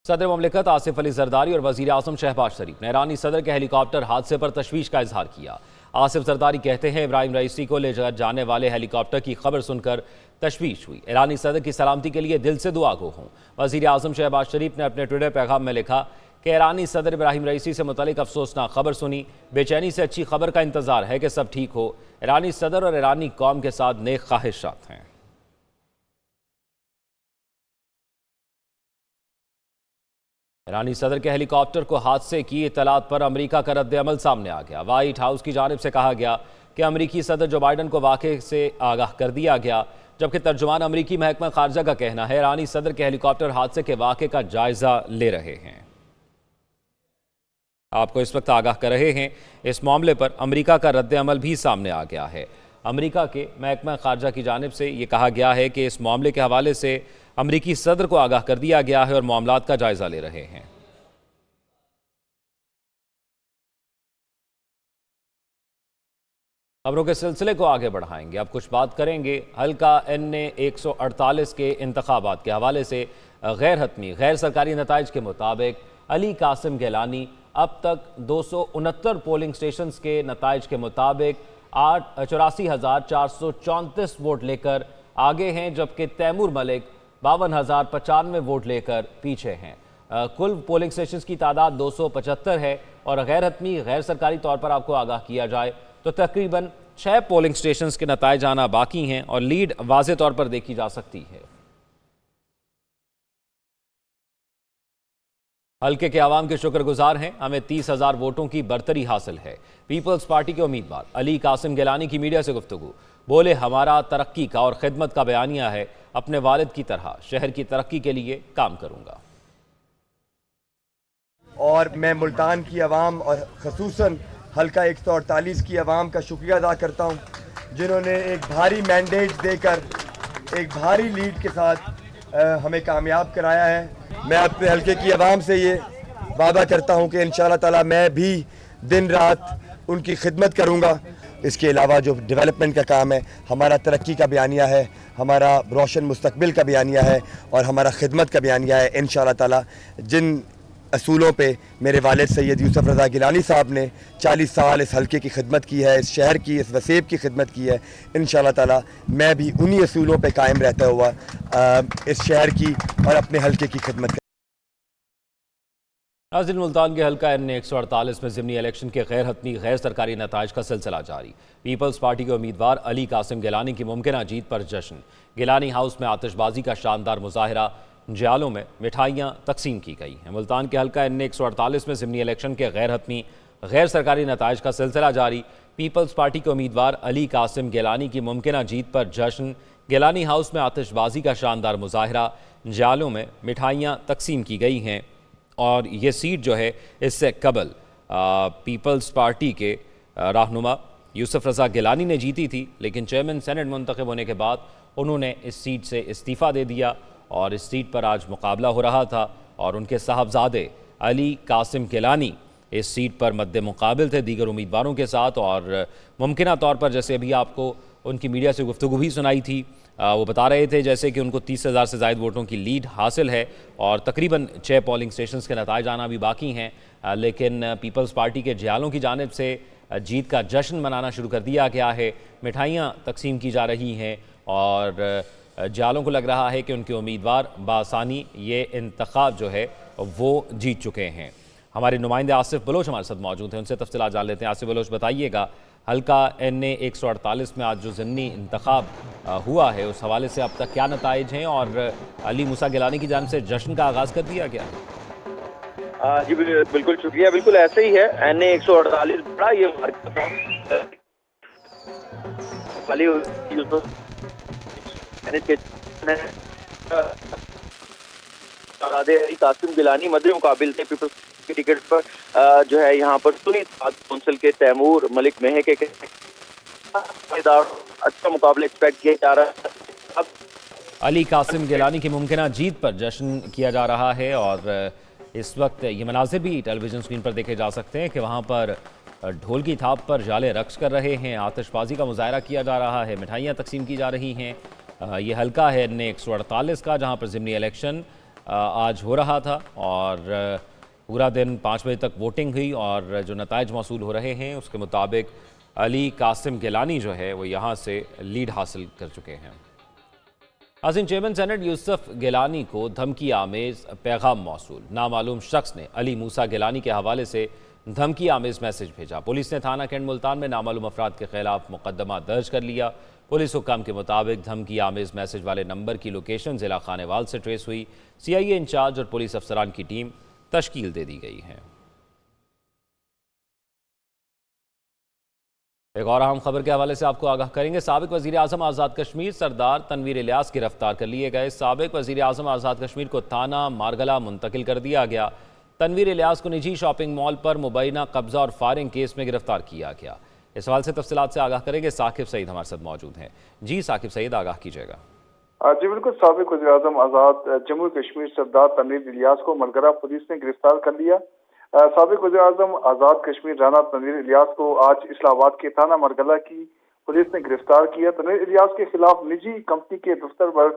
सदर ममलिकत आसिफ अली जरदारी और वजीर आजम शहबाज शरीफ ने ईरानी सदर के हेलीकॉप्टर हादसे पर तशवीश का इजहार किया। आसिफ जरदारी कहते हैं इब्राहिम रईसी को ले जाने वाले हेलीकॉप्टर की खबर सुनकर तशवीश हुई। ईरानी सदर की सलामती के लिए दिल से दुआ गो हूँ। वजीर आजम शहबाज शरीफ ने अपने ट्विटर पैगाम में लिखा कि ईरानी सदर इब्राहिम रईसी से मुतल्लिक अफसोसनाक खबर सुनी। बेचैनी से अच्छी खबर का इंतजार है कि सब ठीक हो। ईरानी सदर और ईरानी कौम के साथ नेक ख्वाहिशात हैं। ईरानी सदर के हेलीकॉप्टर को हादसे की इतलात पर अमेरिका का रद्द-ए-अमल सामने आ गया। व्हाइट हाउस की जानिब से कहा गया कि अमेरिकी सदर जो बाइडन को वाक़े से आगाह कर दिया गया, जबकि तर्जुमान अमेरिकी महकमा खारजा का कहना है ईरानी सदर के हेलीकॉप्टर हादसे के वाक़े का जायजा ले रहे हैं। आपको इस वक्त आगाह कर रहे हैं, इस मामले पर अमेरिका का रद्द-ए-अमल भी सामने आ गया है। अमेरिका के महकमा खारजा की जानिब से ये कहा गया है कि इस मामले के हवाले से अमेरिकी सदर को आगाह कर दिया गया है और मामलात का जायजा ले रहे हैं। खबरों के सिलसिले को आगे बढ़ाएंगे। अब कुछ बात करेंगे हल्का NA 148 के इंतखाबात के हवाले से। गैर हतमी गैर सरकारी नताइज के मुताबिक अली कासिम गिलानी अब तक 269 पोलिंग स्टेशन के नताइज के मुताबिक 84,434 वोट लेकर आगे हैं, जबकि तैमूर मलिक 52,095 वोट लेकर पीछे हैं। कुल पोलिंग स्टेशन की तादाद 275 है और गैर हतमी गैर सरकारी तौर पर आपको आगाह किया जाए तो तकरीबन 6 पोलिंग स्टेशन के नताइज आना बाकी हैं और लीड वाज़े तौर पर देखी जा सकती है। हल्के के आवाम के शुक्रगुजार हैं, हमें 30,000 वोटों की बरतरी हासिल है। पीपल्स पार्टी के उम्मीदवार अली कासिम गिलानी की मीडिया से गुफ्तगू। बोले हमारा तरक्की का और खिदमत का बयानिया है, अपने वालिद की तरह शहर की तरक्की के लिए काम करूंगा। और मैं मुल्तान की आवाम और खसूसन हल्का 148 की आवाम का शुक्रिया अदा करता हूं, जिन्होंने एक भारी मैंडेट देकर एक भारी लीड के साथ हमें कामयाब कराया है। मैं अपने हल्के की आवाम से ये वादा करता हूं कि इंशाअल्लाह ताला मैं भी दिन रात उनकी खिदमत करूंगा। इसके अलावा जो डेवलपमेंट का काम है, हमारा तरक्की का बयानिया है, हमारा रोशन मुस्तकबिल का बयानिया है और हमारा खिदमत का बयानिया है। इंशाअल्लाह ताला जिन असूलों पे मेरे वालिद सैयद यूसुफ रज़ा गिलानी साहब ने 40 साल इस हल्के की खिदमत की है, इस शहर की, इस वसेब की खिदमत की है, इंशाअल्लाह ताला मैं भी उन्हीं असूलों पे कायम रहता हुआ इस शहर की और अपने हल्के की खिदमत। नाज़रीन, मुल्तान के हल्का NA 148 में ज़िमनी इलेक्शन के गैर हतमी गैर सरकारी नताइज का सिलसिला जारी। पीपल्स पार्टी के उम्मीदवार अली कासिम गिलानी की मुमकिन जीत पर जश्न। गिलानी हाउस में आतिशबाजी का शानदार मुजाहिरा, जालों में मिठाइयाँ तकसीम की गई हैं। मुल्तान के हल्का NA 148 में ज़िमनी इलेक्शन के गैर हतमी गैर सरकारी नताइज का सिलसिला जारी। पीपल्स पार्टी के उम्मीदवार अली कासिम गिलानी की मुमकिन जीत पर जश्न। गिलानी हाउस में आतिशबाजी का शानदार मुजाहिरा, जालों में मिठाइयाँ तकसीम की गई हैं और ये सीट जो है इससे कबल पीपल्स पार्टी के रहनुमा यूसुफ रज़ा गिलानी ने जीती थी, लेकिन चेयरमैन सेनेट मुंतखब होने के बाद उन्होंने इस सीट से इस्तीफ़ा दे दिया और इस सीट पर आज मुकाबला हो रहा था और उनके साहबजादे अली कासिम गिलानी इस सीट पर मद्दे मुकाबिल थे दीगर उम्मीदवारों के साथ। और मुमकिन तौर पर जैसे अभी आपको उनकी मीडिया से गुफ्तगू भी सुनाई थी, वो बता रहे थे जैसे कि उनको 30,000 से ज़ायद वोटों की लीड हासिल है और तकरीबन 6 पोलिंग स्टेशन के नताइज आना भी बाकी हैं, लेकिन पीपल्स पार्टी के जियालों की जानिब से जीत का जश्न मनाना शुरू कर दिया गया है। मिठाइयाँ तकसीम की जा रही हैं और जालों को लग रहा है कि उनके उम्मीदवार बासानी ये इंतखाब जो है वो जीत चुके हैं। हमारे नुमाइंदे आसिफ बलोच हमारे साथ मौजूद हैं, उनसे तफसीलात जान लेते हैं। आसिफ बलोच, बताइएगा हल्का NA 148 में आज जो ज़िमनी इंतखाब हुआ है उस हवाले से अब तक क्या नताइज हैं और अली मूसा गिलानी की जानिब से जश्न का आगाज़ कर दिया गया? जी बिल्कुल शुक्रिया, बिल्कुल ऐसे ही है। NA 148 बड़ा ये कासिम गिलानी मद्दे मुकाबिल थे पीपल्स की टिकट पर जो है यहाँ पर सुनी कौंसिल के तैमूर मलिक महक के अच्छा मुकाबला एक्सपेक्ट किया जा रहा है। अब अली कासिम गिलानी की मुमकिन जीत पर जश्न किया जा रहा है और इस वक्त ये मनाजिर भी टेलीविज़न स्क्रीन पर देखे जा सकते हैं कि वहाँ पर ढोल की थाप पर जाले रक्स कर रहे हैं, आतिशबाजी का मुजाहरा किया जा रहा है, मिठाइयाँ तकसीम की जा रही हैं। ये हल्का है NA 148 का, जहाँ पर ज़िमनी इलेक्शन आज हो रहा था और पूरा दिन 5 बजे तक वोटिंग हुई और जो नताइज मौसूल हो रहे हैं उसके मुताबिक अली कासिम गिलानी जो है वो यहाँ से लीड हासिल कर चुके हैं। नाज़रीन, चेयरमैन सेनेट यूसुफ गिलानी को धमकी आमेज पैगाम मौसूल। नामालूम शख्स ने अली मूसा गिलानी के हवाले से धमकी आमेज मैसेज भेजा। पुलिस ने थाना कैंट मुल्तान में नामालूम अफराद के खिलाफ मुकदमा दर्ज कर लिया। पुलिस हुक्म के मुताबिक धमकी आमेज मैसेज वाले नंबर की लोकेशन जिला खानेवाल से ट्रेस हुई। CIA इंचार्ज और पुलिस अफसरान की टीम तश्कील दे दी गई है। एक और अहम खबर के हवाले से आपको आगाह करेंगे। साबिक वजीर आजम आज़ाद कश्मीर सरदार तनवीर इलियास गिरफ्तार कर लिए गए। साबिक वजीर आजम आज़ाद कश्मीर को थाना मारगला मुंतकिल कर दिया गया। तनवीर इलियास को निजी शॉपिंग मॉल पर मुबैना कब्जा और फायरिंग केस में गिरफ्तार किया गया। इस सवाल से तफसीलात से आगाह करेंगे। साकिब सईद हमारे साथ मौजूद हैं। जी साकिब सईद, आगाह कीजिएगा। जी बिल्कुल, साबिक वज़ीर आज़म आज़ाद जम्मू कश्मीर सरदार तनवीर इलियास को मलगरा पुलिस ने गिरफ्तार कर लिया। साबिक वज़ीर आज़म आज़ाद कश्मीर राना तनवीर इलियास को आज इस्लामाबाद के थाना मरगला की पुलिस ने गिरफ्तार किया। तनवीर इलियास के खिलाफ निजी कंपनी के दफ्तर पर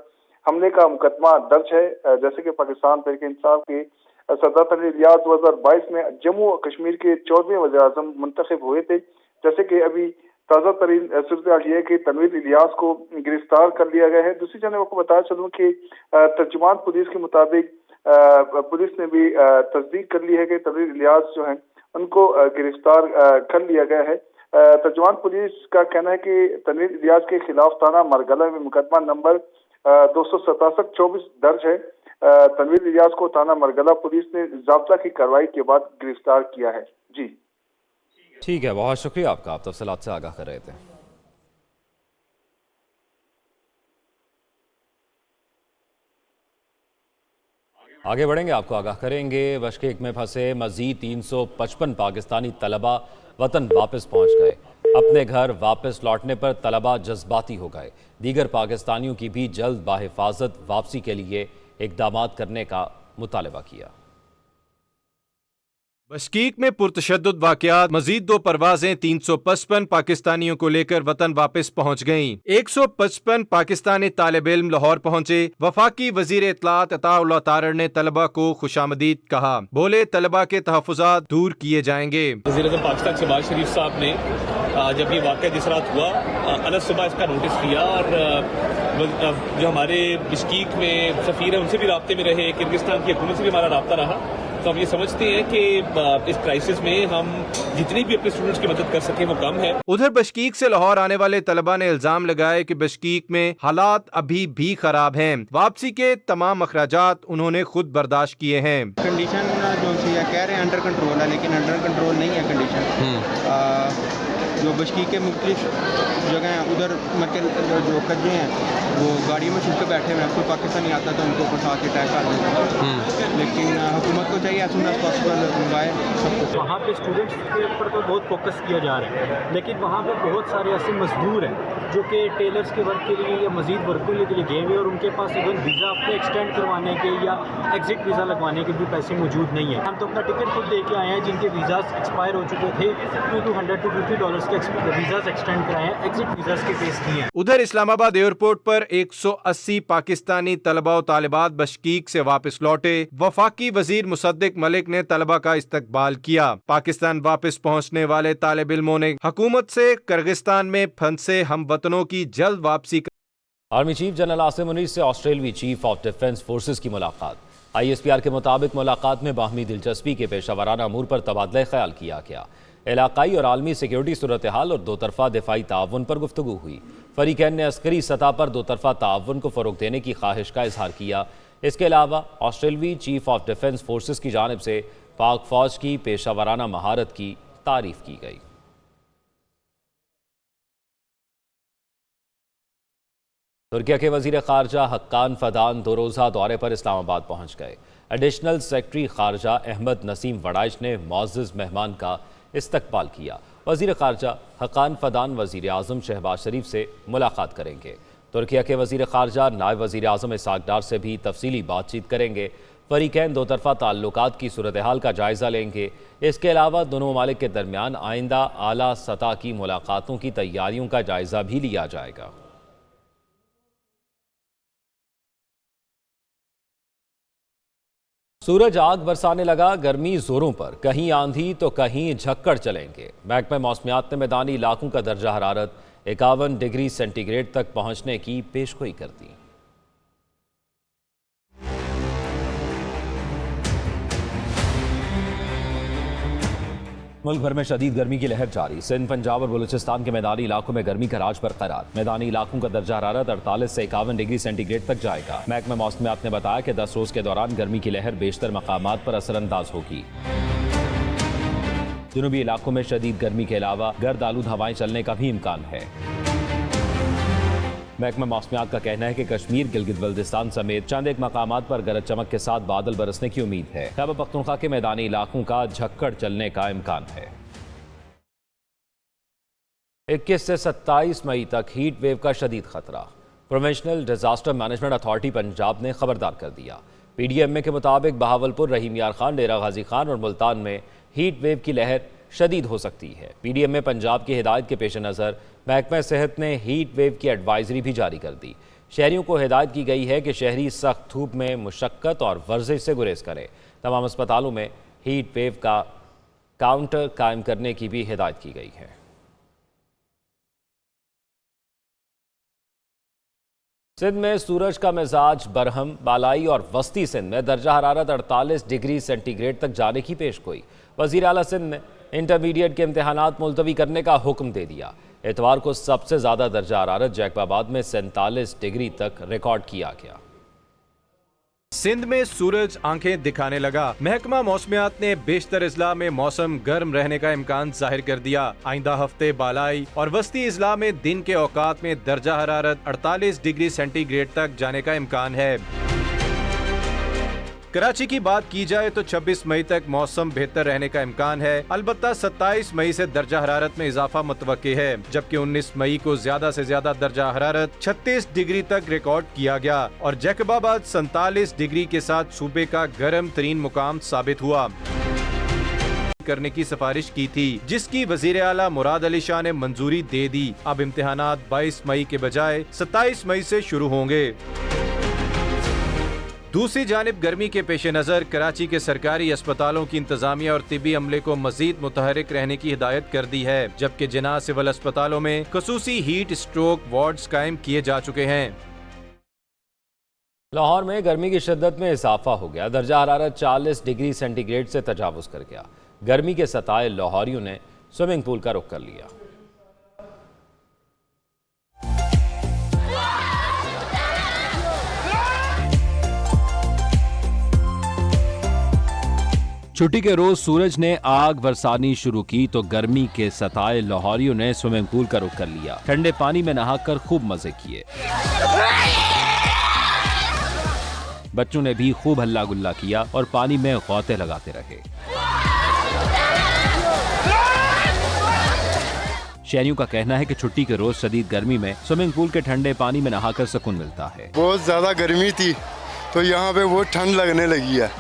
हमले का मुकदमा दर्ज है। जैसे कि पाकिस्तान तहरीक इंसाफ के सरदार तनवीर इलियास 2022 में जम्मू कश्मीर के 14वें वज़ीर आज़म मुंतखब हुए थे। जैसे कि अभी ताज़ा तरीन सूरत यह है कि तनवीर इलियास को गिरफ्तार कर लिया गया है। दूसरी जानब आपको बताया चलूँ कि तर्जुमान पुलिस के मुताबिक पुलिस ने भी तस्दीक कर ली है कि तनवीर इलियास जो है उनको गिरफ्तार कर लिया गया है। तर्जुमान पुलिस का कहना है कि तनवीर इलियास के खिलाफ थाना मरगला में मुकदमा नंबर 267/24 दर्ज है। तनवीर इलियास को थाना मरगला पुलिस ने ज़ाब्ता की कार्रवाई के बाद गिरफ्तार किया है। जी ठीक है, बहुत शुक्रिया आपका, आप तफसीलात से आगाह कर रहे थे। आगे बढ़ेंगे, आपको आगाह करेंगे। बशकेक में फंसे मजीद 355 पाकिस्तानी तलबा वतन वापस पहुंच गए। अपने घर वापस लौटने पर तलबा जज्बाती हो गए। दीगर पाकिस्तानियों की भी जल्द बाहिफाजत वापसी के लिए इकदाम करने का मुतालबा किया। बशकीक में पुरतशद्दुद वाक़यात। मजीद 2 परवाजें 355 पाकिस्तानियों को लेकर वतन वापस पहुँच गयीं। 155 पाकिस्तानी तालिब इल्म लाहौर पहुँचे। वफाकी वजीर इत्तलात अताउल्लाह तारड़ ने तलबा को खुशामदीद कहा। बोले तलबा के तहफ़्फ़ुज़ात दूर किए जाएंगे। वज़ीर-ए-आज़म पाकिस्तान शहबाज शरीफ साहब ने जब ये वाक़या जिस रात हुआ अलग सुबह इसका नोटिस लिया और जो हमारे बशकीक में सफ़ीर है उनसे भी राब्ते में रहे, किर्गिस्तान की हुकूमत से भी हमारा राब्ता रहा। तो हम ये समझते हैं कि इस क्राइसिस में हम जितनी भी अपने स्टूडेंट्स की मदद कर सकें वो कम है। उधर बशकीक से लाहौर आने वाले तलबा ने इल्जाम लगाए कि बशकीक में हालात अभी भी खराब हैं। वापसी के तमाम अखराजात उन्होंने खुद बर्दाश्त किए हैं। कंडीशन जो कह रहे हैं अंडर कंट्रोल है, लेकिन अंडर कंट्रोल नहीं है कंडीशन। जो बशकीक के मुख्तलिफ जगह हैं उधर मतलब जो कज्जे हैं वो गाड़ियों में छुप के बैठे हुए हैं। कोई पाकिस्तानी आता तो उनको उठा के अटैक कर देते हैं। लेकिन हुकूमत को चाहिए एज सून एज पॉसिबल मंगाए सबको। वहाँ पे स्टूडेंट्स के ऊपर तो बहुत फोकस किया जा रहा है, लेकिन वहाँ पे बहुत सारे ऐसे मजदूर हैं जो कि टेलर्स के वर्क के लिए या मजीद वर्क के लिए गए हुए और उनके पास इवन वीज़ा अपने एक्सटेंड करवाने के या एग्जिट वीज़ा लगवाने के भी पैसे मौजूद नहीं है। हम तो अपना टिकट खुद दे के आए हैं जिनके वीज़ाज एक्सपायर हो चुके थे। $250 के वीज़ाज एक्सटेंड कराए हैं, एग्जिट वीज़ाज के केस किए हैं। उधर इस्लामाबाद एयरपोर्ट पर 180 पाकिस्तानी तलबा और तालिबात बशकीक से वापस लौटे। वफाकी वजीर मुसद्दिक मलिक ने तलबा का इस्तकबाल किया। पाकिस्तान वापस पहुँचने वाले तालिब इल्मों ने हुकूमत से किर्गिस्तान में फंसे हम वतनों की जल्द वापसी। Army chief general Asim Munir से ऑस्ट्रेलवी चीफ ऑफ डिफेंस फोर्सेस की मुलाकात। ISPR के मुताबिक मुलाकात में बाहमी दिलचस्पी के पेशावराना अमूर पर तबादला ख्याल किया गया। इलाकाई और आलमी सिक्योरिटी सूरत हाल और दो तरफा दिफाई ताउन पर गुफ्तगू हुई। फरीकैन ने अस्करी सतह पर दो तरफा ताउन को फ़रोग देने की ख्वाहिश का इजहार किया। इसके अलावा ऑस्ट्रेलवी चीफ ऑफ डिफेंस फोर्सेस की जानिब से पाक फौज की पेशावराना महारत की तारीफ की गई। तुर्किया के वजीर खारजा हक्कान फदान 2 रोज़ा दौरे पर इस्लामाबाद पहुँच गए। एडिशनल सेक्रेटरी खारजा अहमद नसीम वड़ाइश ने मुअज़्ज़ज़ मेहमान का इस्तकबाल किया। वजीर खारजा हक्कान फदान वजीर आज़म शहबाज शरीफ से मुलाकात करेंगे। तुर्किया के वजीर खारजा नायब वजीर आज़म इसहाक डार से भी तफसीली बातचीत करेंगे। फरीकैन दो तरफा ताल्लुकात की सूरत हाल का जायज़ा लेंगे। इसके अलावा दोनों ममालिक के दरमियान आइंदा आला सतह की मुलाकातों की तैयारियों का जायज़ा भी लिया जाएगा। सूरज आग बरसाने लगा, गर्मी जोरों पर, कहीं आंधी तो कहीं झक्कड़ चलेंगे। महकमा मौसमियात ने मैदानी इलाकों का दर्जा हरारत 51 डिग्री सेंटीग्रेड तक पहुंचने की पेशगोई कर दी। मुल्क भर में शदीद गर्मी की लहर जारी। सिंध, पंजाब और बलूचिस्तान के मैदानी इलाकों में गर्मी का राज बरकरार। मैदानी इलाकों का दर्जा हरारत 48 से 51 डिग्री सेंटीग्रेड तक जाएगा। महकमा मौसमियात ने बताया कि 10 रोज के दौरान गर्मी की लहर बेशतर मकामात पर असरअंदाज होगी। जनूबी इलाकों में शदीद गर्मी के अलावा गर्द आलूद हवाएं चलने का भी इम्कान है। महकमा मौसमियात का कहना है कि कश्मीर, गिलगित बल्तिस्तान समेत चंद एक मकामात पर गरज चमक के साथ बादल बरसने की उम्मीद है। खैबर पख्तूनख्वा के मैदानी इलाकों का झक्कड़ चलने का इम्कान है। 21 से 27 मई तक हीट वेव का शदीद खतरा। Provincial disaster management authority Punjab ने खबरदार कर दिया। PDMA के मुताबिक बहावलपुर, रहीम यार खान, डेरा गाजी खान और मुल्तान में हीट वेव की लहर शदीद हो सकती है। PDMA पंजाब की हिदायत के पेश नज़र महकमा सेहत ने हीट वेव की एडवाइजरी भी जारी कर दी। शहरियों को हिदायत की गई है कि शहरी सख्त धूप में मुशक्कत और वर्जिश से गुरेज करें। तमाम अस्पतालों में हीट वेव का काउंटर कायम करने की भी हिदायत की गई है। सिंध में सूरज का मिजाज बरहम, बालाई और वस्ती सिंध में दर्जा हरारत 48 डिग्री सेंटीग्रेड तक जाने की पेशगोई। वज़ीर आला सिंध ने इंटरमीडिएट के इम्तहानात मुलतवी करने का हुक्म दे दिया। इतवार को सबसे ज़्यादा दर्जा हरारत जैकबाबाद में 47 डिग्री तक रिकॉर्ड किया गया। सिंध में सूरज आंखें दिखाने लगा। महकमा मौसमियात ने बेशतर इजला में मौसम गर्म रहने का इम्कान जाहिर कर दिया। आइंदा हफ्ते बालाई और वस्ती इजला में दिन के औकात में दर्जा हरारत 48 डिग्री सेंटीग्रेड तक जाने का इम्कान है। कराची की बात की जाए तो 26 मई तक मौसम बेहतर रहने का इम्कान है। अलबत्ता 27 मई से दर्जा हरारत में इजाफा मुतवक्के है, जबकि 19 मई को ज्यादा से ज्यादा दर्जा हरारत 36 डिग्री तक रिकॉर्ड किया गया और जैकबाबाद 47 डिग्री के साथ सूबे का गर्म तरीन मुकाम साबित हुआ करने की सिफारिश की थी, जिसकी वजीर आला मुराद अली शाह ने मंजूरी दे दी। अब इम्तिहानात 22 मई के बजाय 27 मई से शुरू होंगे। दूसरी जानिब गर्मी के पेश नज़र कराची के सरकारी अस्पतालों की इंतजामिया और तिबी अमले को मजीद मुतहरिक रहने की हिदायत कर दी है, जबकि जिना सिविल अस्पतालों में खसूसी हीट स्ट्रोक वार्ड्स कायम किए जा चुके हैं। लाहौर में गर्मी की शिद्दत में इजाफा हो गया। दर्जा हरारत 40 डिग्री सेंटीग्रेड से तजावुज कर गया। गर्मी के सताए लाहौरियों ने स्विमिंग पूल का रुख कर लिया। छुट्टी के रोज सूरज ने आग बरसानी शुरू की तो गर्मी के सताए लाहौरियों ने स्विमिंग पूल का रुख कर लिया। ठंडे पानी में नहाकर खूब मजे किए। बच्चों ने भी खूब हल्ला गुल्ला किया और पानी में गौते लगाते रहे। शहरियों का कहना है कि छुट्टी के रोज शदीद गर्मी में स्विमिंग पूल के ठंडे पानी में नहाकर सुकून मिलता है। बहुत ज्यादा गर्मी थी तो यहाँ पे बहुत ठंड लगने लगी है।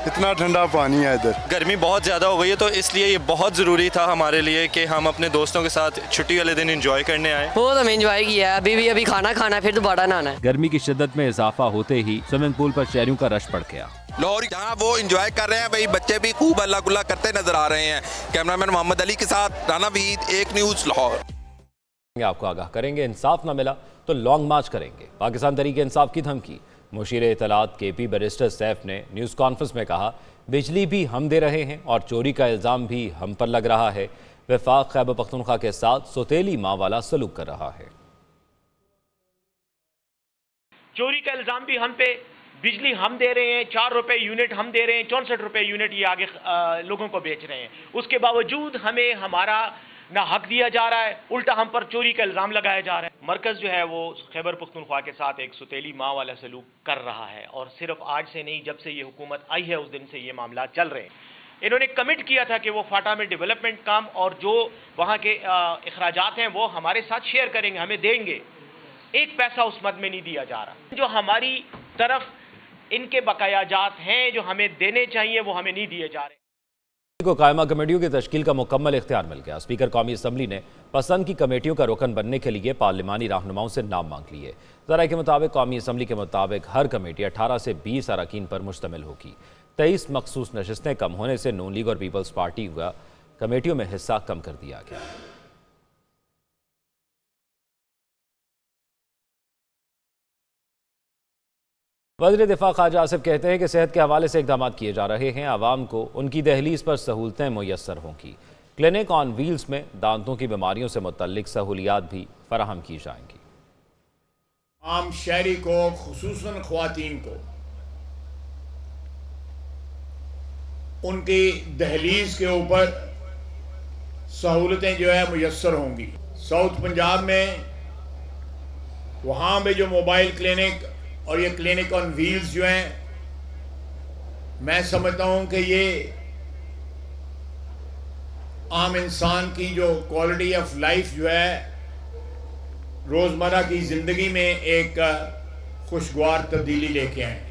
इतना ठंडा पानी है इधर। गर्मी बहुत ज़्यादा हो गई है तो इसलिए ये बहुत ज़रूरी था हमारे लिए कि हम अपने दोस्तों के साथ छुट्टी वाले दिन एंजॉय करने आए। बहुत हमें एंजॉय किया है। अभी खाना खाना फिर दोबारा नहाना है। गर्मी की शिद्दत में इजाफा होते ही स्विमिंग पूल पर शहरियों का रश पड़ गया। लाहौर जहाँ वो एंजॉय कर रहे हैं, भाई बच्चे भी खूब हल्ला गुल्ला करते नजर आ रहे हैं। कैमरामैन मोहम्मद अली के साथ राना वहीद, एक न्यूज़ लाहौर। आपको आगाह करेंगे, इंसाफ न मिला तो लॉन्ग मार्च करेंगे। पाकिस्तान तहरीक इंसाफ की धमकी। मुशीर इत्तलात KP बैरिस्टर सैफ ने न्यूज़ कॉन्फ्रेंस में कहा, बिजली भी हम दे रहे हैं और चोरी का इल्ज़ाम भी हम पर लग रहा है। वफाक खैबर पख्तूनख्वा के साथ सौतेली माँ वाला सलूक कर रहा है। चोरी का इल्ज़ाम भी हम पे, बिजली हम दे रहे हैं, 4 रुपए यूनिट हम दे रहे हैं, 64 रुपए यूनिट ये आगे लोगों को बेच रहे हैं। उसके बावजूद हमें हमारा ना हक दिया जा रहा है, उल्टा हम पर चोरी का इल्ज़ाम लगाया जा रहा है। मरकज़ जो है वो खैबर पख्तूनख्वा के साथ एक सौतेली माँ वाला सलूक कर रहा है और सिर्फ आज से नहीं, जब से ये हुकूमत आई है उस दिन से ये मामला चल रहे हैं। इन्होंने कमिट किया था कि वो फाटा में डेवलपमेंट काम और जो वहाँ के अखराजात हैं वो हमारे साथ शेयर करेंगे, हमें देंगे। एक पैसा उस मद में नहीं दिया जा रहा। जो हमारी तरफ इनके बकायाजात हैं जो हमें देने चाहिए वो हमें नहीं दिए जा रहे। को कायमा कमेटियों की तश्कील का मुकम्मल इख्तियार मिल गया। स्पीकर कौमी असम्बली ने पसंद की कमेटियों का रुकन बनने के लिए पार्लिमानी रहनुमाओं से नाम मांग लिए। ज़राए के मुताबिक कौमी असम्बली के मुताबिक हर कमेटी 18 से 20 अरकान पर मुश्तमिल होगी। 23 मखसूस नशिस्तें कम होने से नून लीग और पीपल्स पार्टी का कमेटियों में हिस्सा कम कर दिया गया। वज़ीर दिफा ख्वाजा आसिफ कहते हैं कि सेहत के हवाले से इक़दाम किए जा रहे हैं, आवाम को उनकी दहलीज पर सहूलतें मुयस्सर होंगी। क्लिनिक ऑन व्हील्स में दांतों की बीमारियों से मुतल्लिक सहूलियात भी फराहम की जाएंगी। आम शहरी को, खुसूसन ख्वातीन को उनकी दहलीज के ऊपर सहूलतें जो है मुयस्सर होंगी। साउथ पंजाब में वहाँ पे जो मोबाइल क्लिनिक और ये क्लिनिक ऑन व्हील्स जो हैं, मैं समझता हूँ कि ये आम इंसान की जो क्वालिटी ऑफ लाइफ जो है रोज़मर्रा की ज़िंदगी में एक खुशगवार तब्दीली लेके आए।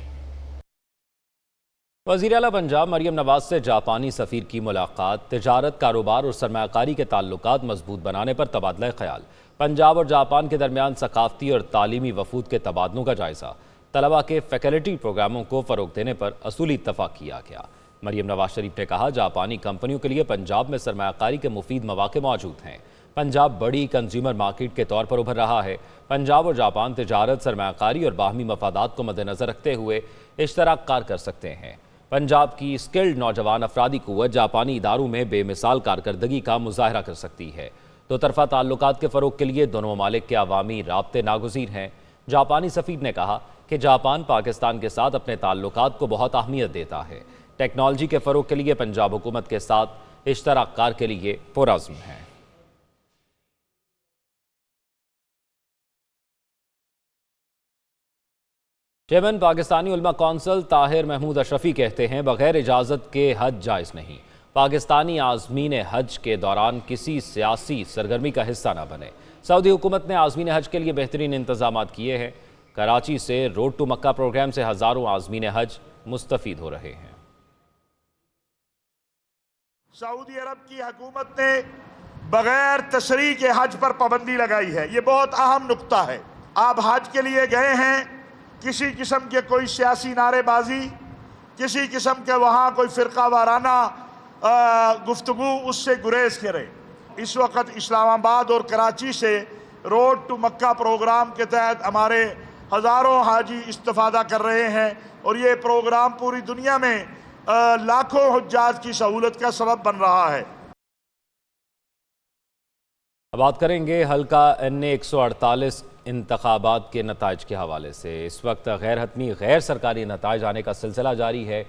वज़ीर आला पंजाब मरियम नवाज से जापानी सफ़ीर की मुलाकात, तिजारत, कारोबार और सरमायाकारी के ताल्लुकात मजबूत बनाने पर तबादला ख्याल। पंजाब और जापान के दरमियान सकाफती और तालीमी वफूद के तबादलों का जायज़ा। तलबा के फैकल्टी प्रोग्रामों को फ़रोग़ देने पर असूली इत्तफ़ाक़ किया गया। मरियम नवाज शरीफ ने कहा, जापानी कंपनियों के लिए पंजाब में सरमायाकारी के मुफीद मौक़े मौजूद हैं। पंजाब बड़ी कंज्यूमर मार्केट के तौर पर उभर रहा है। पंजाब और जापान तिजारत, सरमायाकारी और बाहमी मफादात को मद्देनज़र रखते हुए इश्तराक कार कर सकते हैं। पंजाब की स्किल्ड नौजवान अफरादी क़ुव्वत जापानी इदारों में बेमिसाल कारकर्दगी का मुजाहरा कर सकती है। दो तरफ़ा ताल्लुकात के फ़रोग़ के लिए दोनों ममालिक के अवामी राब्ते नागुज़ीर हैं। जापानी सफ़ीर ने कहा कि जापान पाकिस्तान के साथ अपने ताल्लुकात को बहुत अहमियत देता है। टेक्नोलॉजी के फ़रोग़ के लिए पंजाब हुकूमत के साथ इश्तराक कार के लिए पुरअज़्म है। चेयरमैन पाकिस्तानी उलमा कौंसिल ताहिर महमूद अशरफी कहते हैं, बग़ैर इजाज़त के हज जायज़ नहीं। पाकिस्तानी आज़मीन हज के दौरान किसी सियासी सरगर्मी का हिस्सा न बने। सऊदी हुकूमत ने आज़मीन हज के लिए बेहतरीन इंतजाम किए हैं। कराची से रोड टू मक्का प्रोग्राम से हज़ारों आज़मीन हज मुस्तफ़ीद हो रहे हैं। सऊदी अरब की हुकूमत ने बग़ैर तशरीह के हज पर पाबंदी लगाई है। ये बहुत अहम नुक्ता है। आप हज के लिए गए हैं, किसी किस्म के कोई सियासी नारेबाजी, किसी किस्म के वहाँ कोई फ़िरका वाराना गुफ्तगू, उससे गुरेज करें। इस वक्त इस्लामाबाद और कराची से रोड टू मक्का प्रोग्राम के तहत हमारे हज़ारों हाजी इस्तिफ़ादा कर रहे हैं और ये प्रोग्राम पूरी दुनिया में लाखों हुज्जाज की सहूलत का सबब बन रहा है। अब बात करेंगे हल्का NA 148 इंतखाबात के नताइज के हवाले से। इस वक्त गैर हतमी गैर सरकारी नताइज आने का सिलसिला जारी है।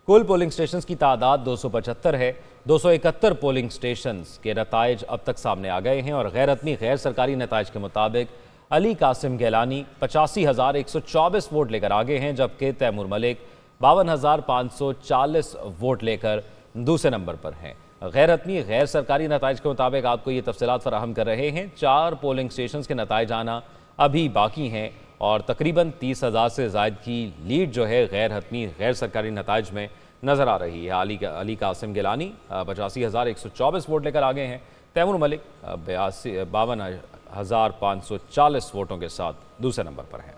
कुल पोलिंग स्टेशन की तादाद 275 है। 271 पोलिंग स्टेशन के नताइज अब तक सामने आ गए हैं और गैर हतमी गैर सरकारी नताइज के मुताबिक अली कासिम गिलानी 85,124 वोट लेकर आगे हैं, जबकि तैमूर मलिक 52,540 वोट लेकर दूसरे नंबर पर हैं। गैर हतमी गैर सरकारी नताइज के मुताबिक आपको ये तफसीलात फराहम कर रहे हैं। 4 पोलिंग स्टेशन के नताइज आना अभी बाकी हैं और तकरीबन 30,000 से ज़ायद की लीड जो है गैर हतमी गैर सरकारी नताइज में नज़र आ रही है। अली कासिम गिलानी 85,124 वोट लेकर आगे हैं। तैमूर मलिक 52,540 वोटों के साथ दूसरे नंबर पर हैं।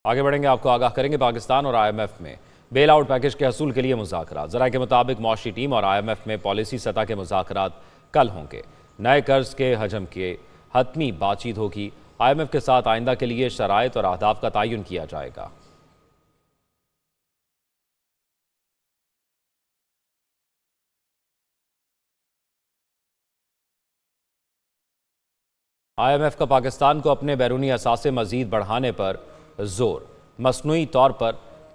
आगे बढ़ेंगे, आपको आगाह करेंगे पाकिस्तान और IMF में बेल आउट पैकेज के हसूल के लिए मुज़ाकरात। ज़राए के मुताबिक मौशी टीम और IMF में पॉलिसी सतह के मुज़ाकरात कल होंगे। नए कर्ज के हजम के हतमी बातचीत होगी। IMF के साथ आइंदा के लिए शराइत और अहदाफ का तयन किया जाएगा। IMF का पाकिस्तान को अपने बैरूनी असासे मजीद बढ़ाने पर जोर। मसनूई तौर पर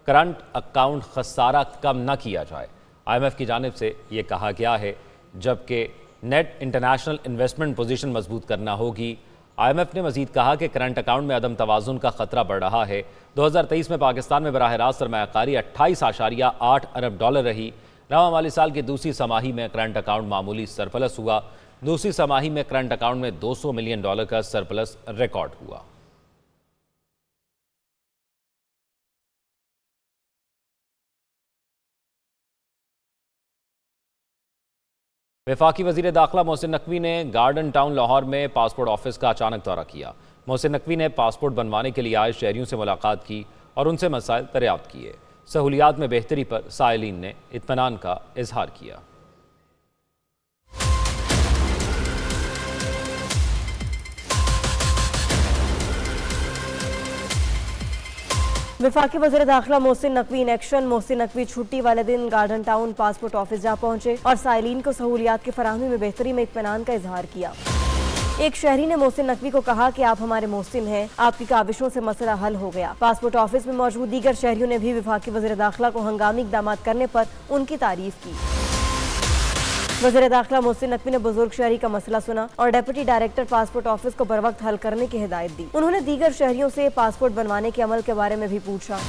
करंट अकाउंट खसारा कम न किया जाए, IMF की जानिब से ये कहा गया है, जबकि नेट इंटरनेशनल इन्वेस्टमेंट पोजीशन मजबूत करना होगी। IMF ने मजीद कहा कि करंट अकाउंट में अदम तवाज़ुन का खतरा बढ़ रहा है। 2023 में पाकिस्तान में बराह रास्त सरमायाकारी 28.8 अरब डॉलर रही। नवा माली साल की दूसरी समाही में करंट अकाउंट मामूली सरप्लस हुआ। दूसरी समाही में करंट अकाउंट में $200 मिलियन का सरप्लस रिकॉर्ड हुआ। वफाकी वज़ीर दाखिला मोहसिन नकवी ने गार्डन टाउन लाहौर में पासपोर्ट ऑफिस का अचानक दौरा किया। मोहसिन नकवी ने पासपोर्ट बनवाने के लिए आए शहरियों से मुलाकात की और उनसे मसाइल दरियाफ्त किए। सहूलियात में बेहतरी पर साइलिन ने इत्मीनान का इजहार किया। वफाकी वज़ीर दाखिला मोहसिन नकवी इन एक्शन। मोहसिन नकवी छुट्टी वाले दिन गार्डन टाउन पासपोर्ट ऑफिस जा पहुंचे और साइलिन को सहूलियात की फराहमी में बेहतरी में इत्मीनान का इजहार किया। एक शहरी ने मोहसिन नकवी को कहा कि आप हमारे मोहसिन हैं, आपकी काविशों से मसला हल हो गया। पासपोर्ट ऑफिस में मौजूद दीगर शहरियों ने भी वफाकी वज़ीर दाखिला को हंगामी इक़दाम करने पर उनकी तारीफ की। वज़ीर दाखिला मोहसिन नकवी ने बुजुर्ग शहरी का मसला सुना और डेप्यूटी डायरेक्टर पासपोर्ट ऑफिस को बर वक्त हल करने की हिदायत दी। उन्होंने दीगर शहरियों से पासपोर्ट बनवाने के अमल के बारे में भी पूछा।